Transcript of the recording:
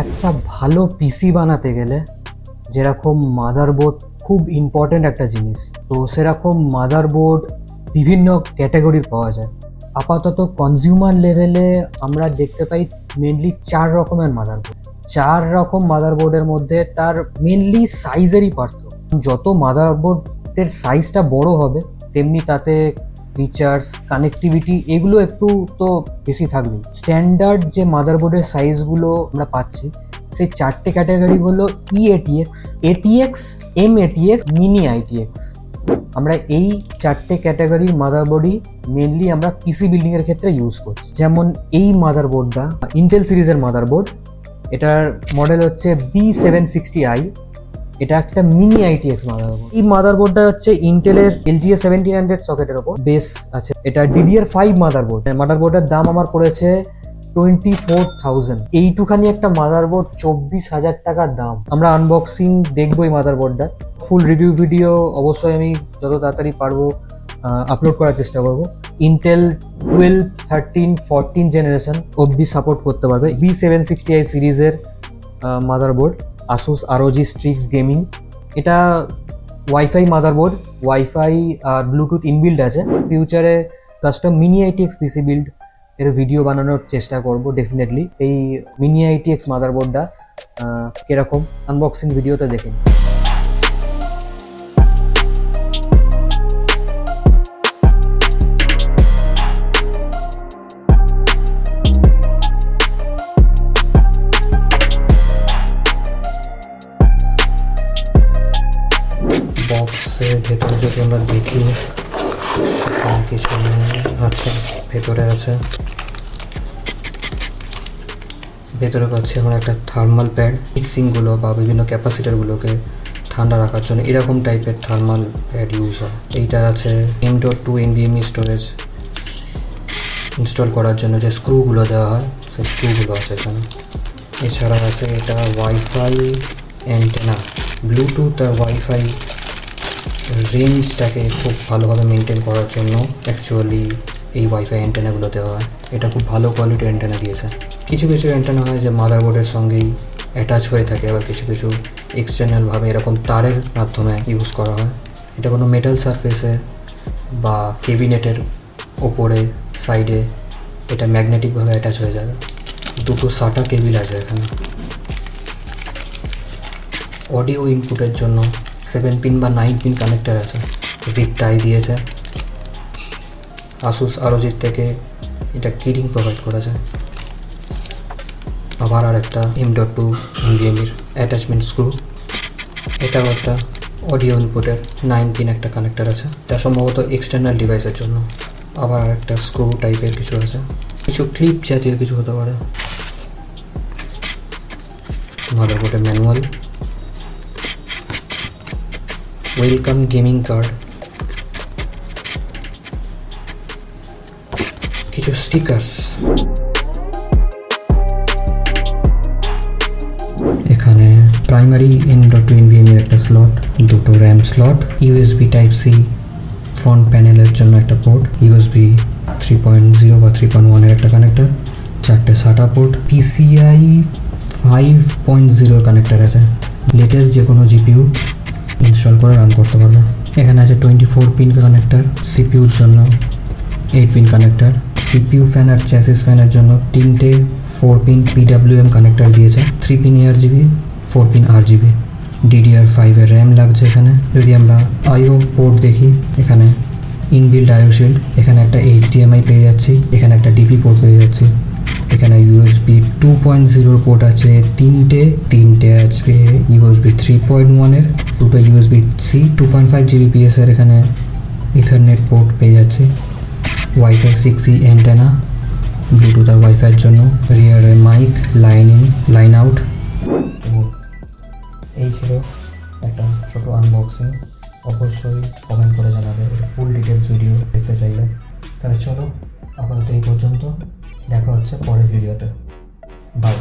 একটা ভালো পিসি বানাতে গেলে যেরকম মাদারবোর্ড খুব ইম্পর্ট্যান্ট একটা জিনিস, তো সেরকম মাদারবোর্ড বিভিন্ন ক্যাটাগরির পাওয়া যায়। আপাতত কনজিউমার লেভেলে আমরা দেখতে পাই মেনলি 4 রকমের মাদারবোর্ড। 4 রকম মাদারবোর্ডের মধ্যে তার মেনলি সাইজেরই পার্থক্য। যত মাদারবোর্ডের সাইজটা বড় হবে তেমনি তাতে ফিচার্স, কানেক্টিভিটি এগুলো একটু তো বেশি থাকবে। স্ট্যান্ডার্ড যে মাদারবোর্ডের সাইজগুলো আমরা পাচ্ছি সেই 4টে ক্যাটাগরি হলো E-ATX, ATX, M-ATX, Mini-ITX। আমরা এই 4টে ক্যাটাগরির মাদারবোর্ডই মেনলি আমরা পিসি বিল্ডিং এর ক্ষেত্রে ইউজ করছি। যেমন এই মাদারবোর্ডটা ইন্টেল সিরিজের মাদারবোর্ড, এটার মডেল হচ্ছে B760i। এটা একটা Mini-ITX মাদারবোর্ড। এই মাদারবোর্ডটা হচ্ছে ইন্টেলের LGA 1700 সকেটের ওপর বেস আছে। এটা DDR5 মাদারবোর্ড। মাদারবোর্ডের দাম আমার পড়েছে 24,000। এইটুখানি একটা মাদারবোর্ড 24,000 টাকার দাম। আমরা আনবক্সিং দেখবো এই মাদারবোর্ডটা। ফুল রিভিউ ভিডিও অবশ্যই আমি যত তাড়াতাড়ি পারবো আপলোড করার চেষ্টা করব। ইন্টেল 12, 13, 14 জেনারেশন অবধি সাপোর্ট করতে পারবে। B760i সিরিজের motherboard, ASUS ROG Strix gaming. এটা ওয়াইফাই মাদারবোর্ড, ওয়াইফাই আর ব্লুটুথ ইনবিল্ড আছে। ফিউচারে কাস্টম Mini-ITX পিসি বিল্ড এর ভিডিও বানানোর চেষ্টা করব ডেফিনেটলি। এই Mini-ITX মাদারবোর্ডটা কিরকম আনবক্সিং ভিডিওতে দেখেন। বক্সের ভেতরে যদি আমরা দেখি কিছু আছে, ভেতরে আছে, ভেতরে পাচ্ছি আমরা একটা থার্মাল প্যাড। হেটসিঙ্কগুলো বা বিভিন্ন ক্যাপাসিটারগুলোকে ঠান্ডা রাখার জন্য এরকম টাইপের থার্মাল প্যাড ইউজ হয়। এইটা আছে M.2 NVMe স্টোরেজ ইনস্টল করার জন্য যে স্ক্রুগুলো দেওয়া হয় সেই স্ক্রুগুলো আছে এখানে। এছাড়া আছে এটা ওয়াইফাই অ্যান্টেনা, ব্লুটুথ আর ওয়াইফাই রেঞ্জটাকে খুব ভালোভাবে মেনটেন করার জন্য অ্যাকচুয়ালি এই ওয়াইফাই অ্যান্টেনাগুলো দেওয়া হয়। এটা খুব ভালো কোয়ালিটির অ্যান্টেনা দিয়েছে। কিছু কিছু অ্যান্টেনা হয় যে মাদারবোর্ডের সঙ্গেই অ্যাটাচ হয়ে থাকে, আবার কিছু কিছু এক্সটার্নালভাবে এরকম তারের মাধ্যমে ইউজ করা হয়। এটা কোনো মেটাল সারফেসে বা কেবিনেটের ওপরে সাইডে এটা ম্যাগনেটিকভাবে অ্যাটাচ হয়ে যাবে। দুটো SATA কেবিল আছে এখানে। অডিও ইনপুটের জন্য 7 পিন বা 9 পিন কানেক্টার আছে। জিপ টাই দিয়েছে। ASUS ROG থেকে এটা কিরিং প্রোভাইড করেছে। আবার আর একটা M.2 NVMe অ্যাটাচমেন্ট স্ক্রু। এটাও একটা অডিও ইনপুটের 9 পিন একটা কানেক্টার আছে। এটা সম্ভবত এক্সটার্নাল ডিভাইসের জন্য। আবার আর একটা স্ক্রু টাইপের কিছু আছে, কিছু ক্লিপ জাতীয় কিছু হতে পারে। মাদারবোর্ডের ম্যানুয়াল, ওয়েলকাম গেমিং কার্ড, কিছু স্টিকার্স। এখানে প্রাইমারি M.2 NVMe একটা স্লট, দুটো RAM slot, USB Type-C front প্যানেলের জন্য একটা পোর্ট, USB 3.0 বা 3.1 এর একটা কানেক্টর, 4টে SATA পোর্ট, PCIe 5.0 কানেক্টর আছে। লেটেস্ট যে কোনো GPU ইনস্টল করে রান করতে পারবে। এখানে আছে 24 পিন কানেক্টর, সিপিউর জন্য 8 পিন কানেক্টর, CPU ফ্যান আর চ্যাসিস ফ্যানের জন্য 3টে 4 পিন PWM কানেক্টর দিয়েছে, 3 pin ARGB, 4 pin RGB, DDR5 এর র্যাম লাগছে এখানে। যদি আমরা IO পোর্ট দেখি, এখানে ইনবিল্ড IO শিল্ড, এখানে একটা HDMI পেয়ে যাচ্ছি, এখানে একটা DP পোর্ট পেয়ে যাচ্ছি, এখানে USB 2.0 পোর্ট আছে, তিনটে আছে USB 3.1 এর, দুটো USB C 2.5 Gbps এর এখানে ইথারনেট পোর্ট পেয়ে যাচ্ছি, ওয়াইফাই 6E অ্যান্টেনা ব্লুটুথ আর ওয়াইফাইয়ের জন্য, রিয়ারে mic, line in line out. তো এই ছিল একটা ছোটো আনবক্সিং। অবশ্যই কমেন্ট করে জানাবে এর ফুল ডিটেলস ভিডিও দেখতে চাইলে। তাহলে চলো আপাতত এই পর্যন্ত, দেখা হচ্ছে পরের ভিডিওতে। বাই।